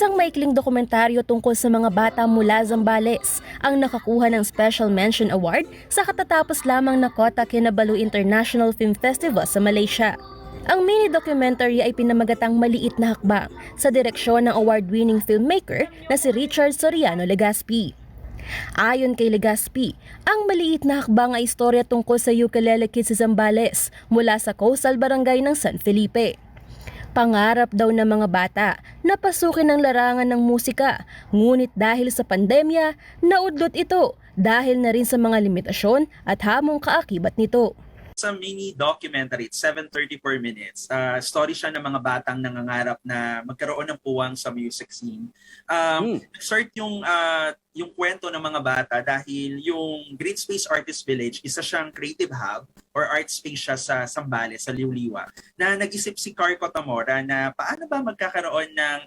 Isang maikling dokumentaryo tungkol sa mga bata mula Zambales ang nakakuha ng Special Mention Award sa katatapos lamang na Kota Kinabalu International Film Festival sa Malaysia. Ang mini-documentary ay pinamagatang Maliit na Hakbang sa direksyon ng award-winning filmmaker na si Richard Soriano Legazpi. Ayon kay Legazpi, ang Maliit na Hakbang ay istorya tungkol sa ukulele kids sa Zambales mula sa coastal barangay ng San Felipe. Pangarap daw ng mga bata na pasukin ang larangan ng musika, ngunit dahil sa pandemya, naudlot ito dahil na rin sa mga limitasyon at hamong kaakibat nito. Sa mini documentary, it's 7:34 minutes. Story siya ng mga batang nangangarap na magkaroon ng puwang sa music scene. Start yung kwento ng mga bata dahil yung Green Space Artist Village, isa siyang creative hub or art space siya sa Zambales, sa Liuliwa, na nag-isip si Car Cotamora na paano ba magkakaroon ng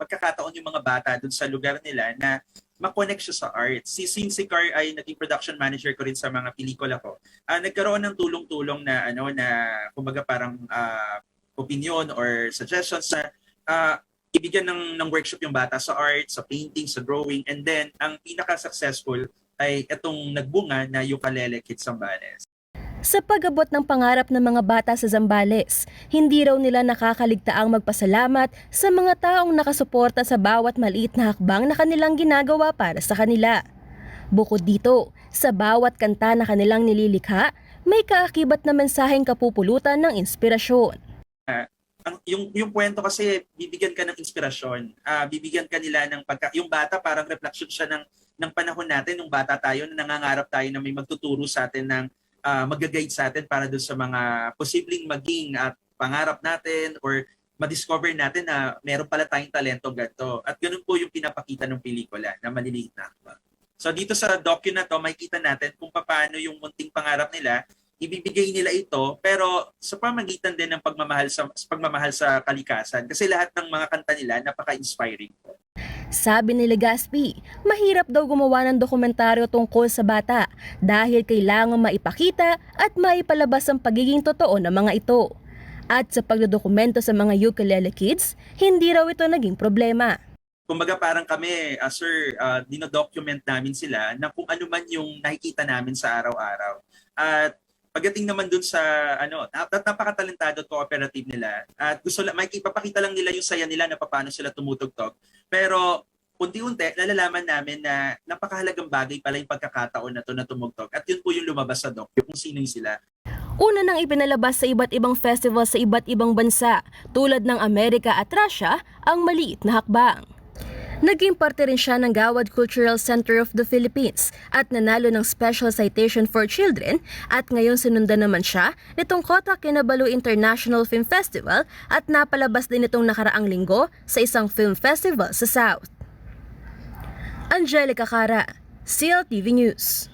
pagkakataon yung mga bata dun sa lugar nila na makonect siya sa art. Since si Car ay naging production manager ko rin sa mga pelikula ko, nagkaroon ng tulong-tulong na kumbaga parang opinion or suggestions na ibigyan ng workshop yung bata sa art, sa painting, sa drawing, and then ang pinaka-successful ay itong nagbunga na ukulele kids Zambales. Sa pag-abot ng pangarap ng mga bata sa Zambales, hindi raw nila nakakaligtaang magpasalamat sa mga taong nakasuporta sa bawat maliit na hakbang na kanilang ginagawa para sa kanila. Bukod dito, sa bawat kanta na kanilang nililikha, may kaakibat na mensaheng kapupulutan ng inspirasyon. Yung kwento kasi bibigyan ka ng inspirasyon, bibigyan ka nila ng yung bata parang reflection siya ng panahon natin, nung bata tayo na nangangarap tayo na may magtuturo sa atin ng mag-guide sa atin para doon sa mga posibleng maging at pangarap natin or ma-discover natin na meron pala tayong talento ganito. At ganun po yung pinapakita ng pelikula na Maliliit na Hakbang. So dito sa docu na to, makikita natin kung paano yung munting pangarap nila, ibibigay nila ito, pero sa pamagitan din ng pagmamahal sa kalikasan. Kasi lahat ng mga kanta nila napaka-inspiring po. Sabi ni Legazpi, mahirap daw gumawa ng dokumentaryo tungkol sa bata dahil kailangan maipakita at maipalabas ang pagiging totoo ng mga ito. At sa pagdodokumento sa mga ukulele kids, hindi raw ito naging problema. Kumbaga parang kami, sir, dinodocument namin sila na kung ano man yung nakikita namin sa araw-araw. At pagdating naman dun sa napakatalentado at cooperative nila at may ipapakita lang nila yung saya nila na paano sila tumutugtog. Pero unti-unti nalalaman namin na napakahalagang bagay pala yung pagkakataon na to na tumugtog at yun po yung lumabas sa docu kung sino yung sila. Una nang ipinalabas sa iba't ibang festival sa iba't ibang bansa tulad ng Amerika at Russia ang Maliit na Hakbang. Naging parte rin siya ng Gawad Cultural Center of the Philippines at nanalo ng Special Citation for Children at ngayon sinundan naman siya nitong Kota Kinabalu International Film Festival at napalabas din itong nakaraang linggo sa isang film festival sa South. Angelica Cara, CLTV News.